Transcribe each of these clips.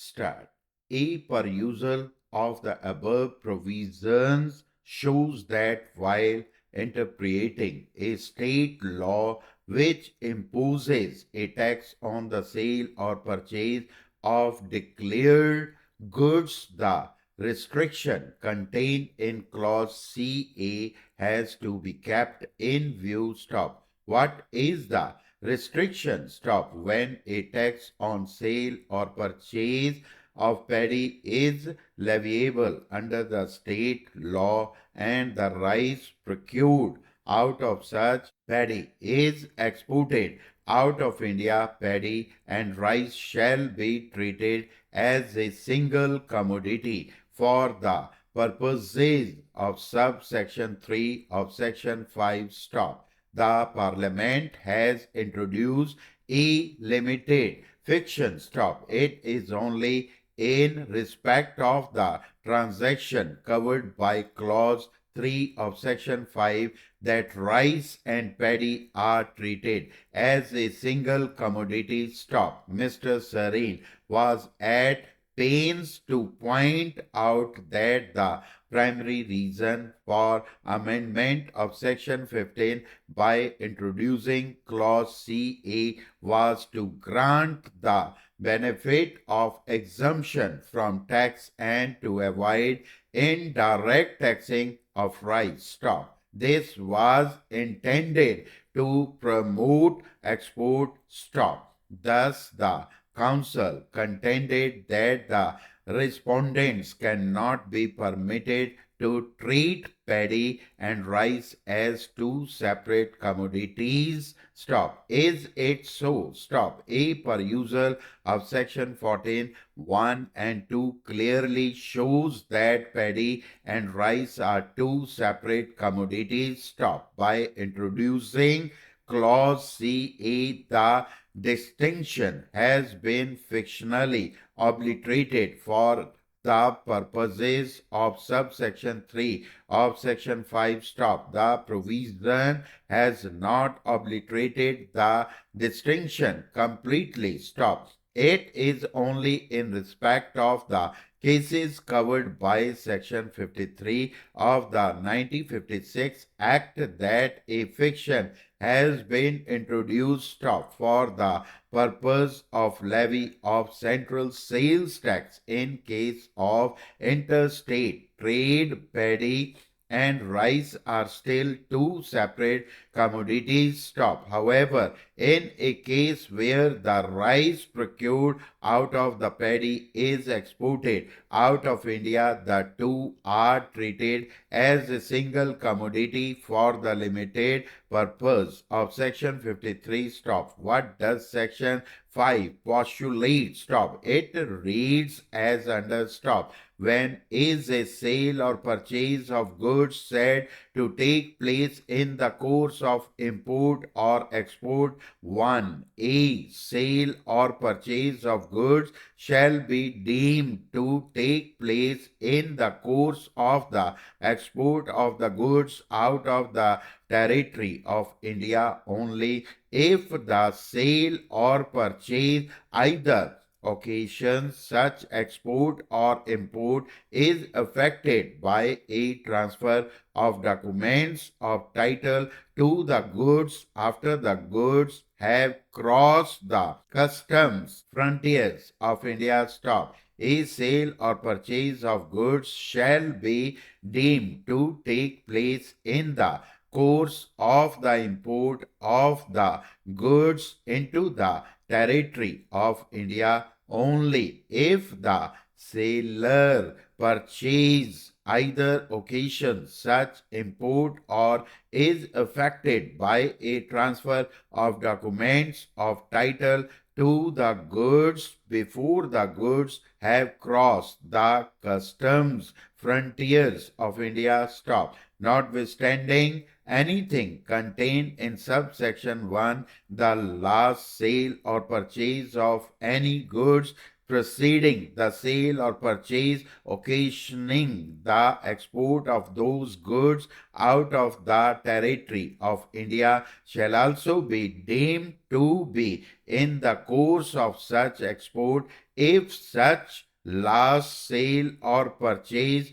Start. A perusal of the above provisions shows that while interpreting a state law which imposes a tax on the sale or purchase of declared goods, the restriction contained in clause CA has to be kept in view. Stop. What is the restriction? Stop. When a tax on sale or purchase of paddy is leviable under the state law and the rice procured out of such paddy is exported out of India, paddy and rice shall be treated as a single commodity for the purposes of subsection 3 of section 5. Stop. The Parliament has introduced a limited fiction. Stop. It is only in respect of the transaction covered by clause 3 of section 5 that rice and paddy are treated as a single commodity. Stop. Mr. Serene was at pains to point out that the primary reason for amendment of section 15 by introducing clause CA was to grant the benefit of exemption from tax and to avoid indirect taxing of rice. Stop. This was intended to promote export. Stop. Thus, the council contended that the respondents cannot be permitted to treat paddy and rice as two separate commodities. Stop. Is it so? Stop. A perusal of section 14, 1 and 2 clearly shows that paddy and rice are two separate commodities. Stop. By introducing clause CA, the distinction has been fictionally obliterated for the purposes of subsection 3 of section 5. Stop. The provision has not obliterated the distinction completely. Stop. It is only in respect of the cases covered by section 53 of the 1956 Act that a fiction has been introduced for the purpose of levy of central sales tax in case of interstate trade. Paddy and rice are still two separate commodities. Stop. However, in a case where the rice procured out of the paddy is exported out of India, the two are treated as a single commodity for the limited purpose of section 53. Stop. What does section 5 postulate? Stop. It reads as under. Stop. When is a sale or purchase of goods said to take place in the course of import or export? 1. A sale or purchase of goods shall be deemed to take place in the course of the export of the goods out of the territory of India only if the sale or purchase either occasions such export or import is affected by a transfer of documents of title to the goods after the goods have crossed the customs frontiers of India. Stop. A sale or purchase of goods shall be deemed to take place in the course of the import of the goods into the territory of India only if the seller purchase either occasion such import or is affected by a transfer of documents of title to the goods before the goods have crossed the customs frontiers of India. Stop. Notwithstanding anything contained in subsection 1, the last sale or purchase of any goods preceding the sale or purchase, occasioning the export of those goods out of the territory of India, shall also be deemed to be in the course of such export if such last sale or purchase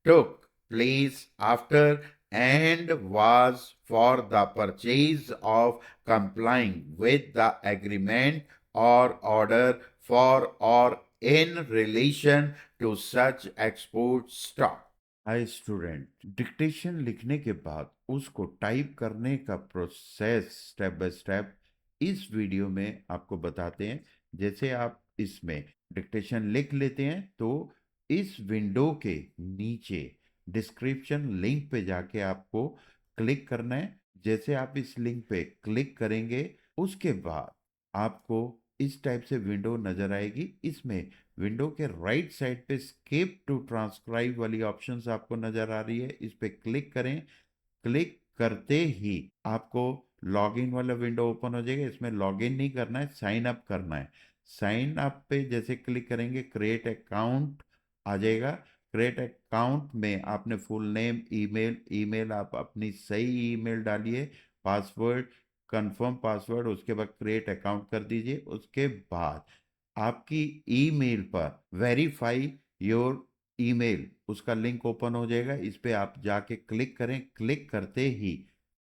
took place after and was for the purchase of complying with the agreement or order for or in relation to such export stock. Hi student, dictation लिखने के बाद उसको type करने का process step by step इस video में आपको बताते हैं। जैसे आप इसमें डिक्टेशन लिख लेते हैं तो इस विंडो के नीचे डिस्क्रिप्शन लिंक पे जाके आपको क्लिक करना है। जैसे आप इस लिंक पे क्लिक करेंगे उसके बाद आपको इस टाइप से विंडो नजर आएगी। इसमें विंडो के राइट साइड पे स्किप टू ट्रांसक्राइब वाली ऑप्शंस आपको नजर आ रही है, इस पे क्लिक करें। क्लिक करते ही आपको लॉगिन वाला विंडो ओपन हो जाएगा। इसमें लॉगिन नहीं करना है, साइन अप करना है। साइन अप पे जैसे क्लिक करेंगे क्रिएट अकाउंट आ जाएगा। क्रिएट अकाउंट में आपने फुल नेम, ईमेल, ईमेल आप अपनी सही ईमेल डालिए, पासवर्ड, कंफर्म पासवर्ड, उसके बाद क्रिएट अकाउंट कर दीजिए। उसके बाद आपकी ईमेल पर वेरीफाई योर ईमेल उसका लिंक ओपन हो जाएगा। इस पे आप जाके क्लिक करें। क्लिक करते ही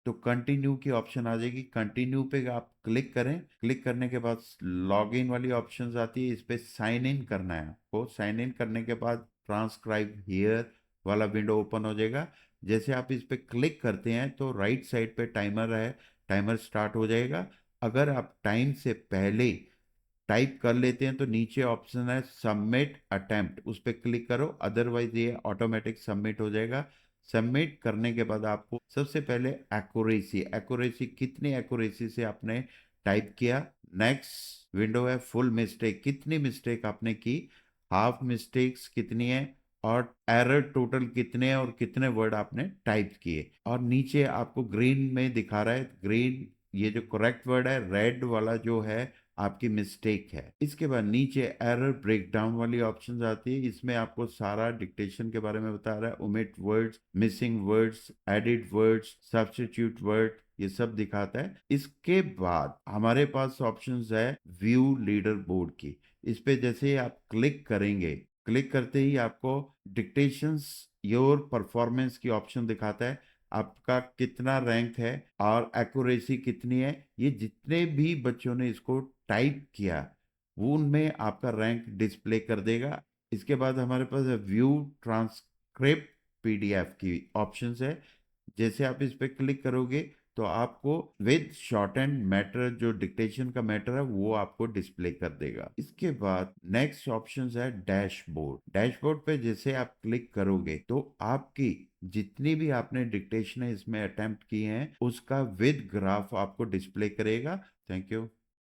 तो कंटिन्यू की ऑप्शन आ जाएगी। कंटिन्यू पे आप क्लिक करें। क्लिक करने के बाद लॉगिन वाली ऑप्शन आती है, इस पे साइन इन करना है आपको। साइन इन करने के बाद ट्रांसक्राइब हियर वाला विंडो ओपन हो जाएगा। जैसे आप इस पे क्लिक करते हैं तो राइट साइड पे टाइमर है, टाइमर स्टार्ट हो जाएगा। अगर आप टाइम से पहले टाइप कर लेते हैं तो नीचे ऑप्शन है सबमिट अटेम्प्ट, उस पर क्लिक करो, अदरवाइज ये ऑटोमेटिक सबमिट हो जाएगा। सबमिट करने के बाद आपको सबसे पहले एक्यूरेसी, एक्यूरेसी कितनी एक्यूरेसी से आपने टाइप किया। नेक्स्ट विंडो है फुल मिस्टेक, कितनी मिस्टेक आपने की, हाफ मिस्टेक्स कितनी है, और एरर टोटल कितने हैं और कितने वर्ड आपने टाइप किए। और नीचे आपको ग्रीन में दिखा रहा है, ग्रीन ये जो करेक्ट वर्ड है, रेड वाला जो है आपकी मिस्टेक है। इसके बाद नीचे एरर ब्रेकडाउन वाली ऑप्शन आती है, इसमें आपको सारा डिक्टेशन के बारे में बता रहा है। Omit words, missing words, edit words, substitute word, ये सब दिखाता है। इसके बाद हमारे पास ऑप्शंस है व्यू लीडर बोर्ड की। इस पे जैसे ही आप क्लिक करेंगे, क्लिक करते ही आपको डिक्टेशंस योर परफॉर्मेंस की ऑप्शन दिखाता है। आपका कितना रैंक है और एक्यूरेसी कितनी है, ये जितने भी बच्चों ने इसको टाइप किया वो उनमें आपका रैंक डिस्प्ले कर देगा। इसके बाद हमारे पास व्यू ट्रांसक्रिप्ट पीडीएफ की ऑप्शंस है। जैसे आप इस पे क्लिक करोगे तो आपको विद शॉर्ट एंड मैटर जो डिक्टेशन का मैटर है वो आपको डिस्प्ले कर देगा। इसके बाद नेक्स्ट ऑप्शन है डैशबोर्ड। डैशबोर्ड पे जैसे आप क्लिक करोगे तो आपकी जितनी भी आपने डिक्टेशन है इसमें अटेम्प्ट की हैं उसका विद ग्राफ आपको डिस्प्ले करेगा। Thank you.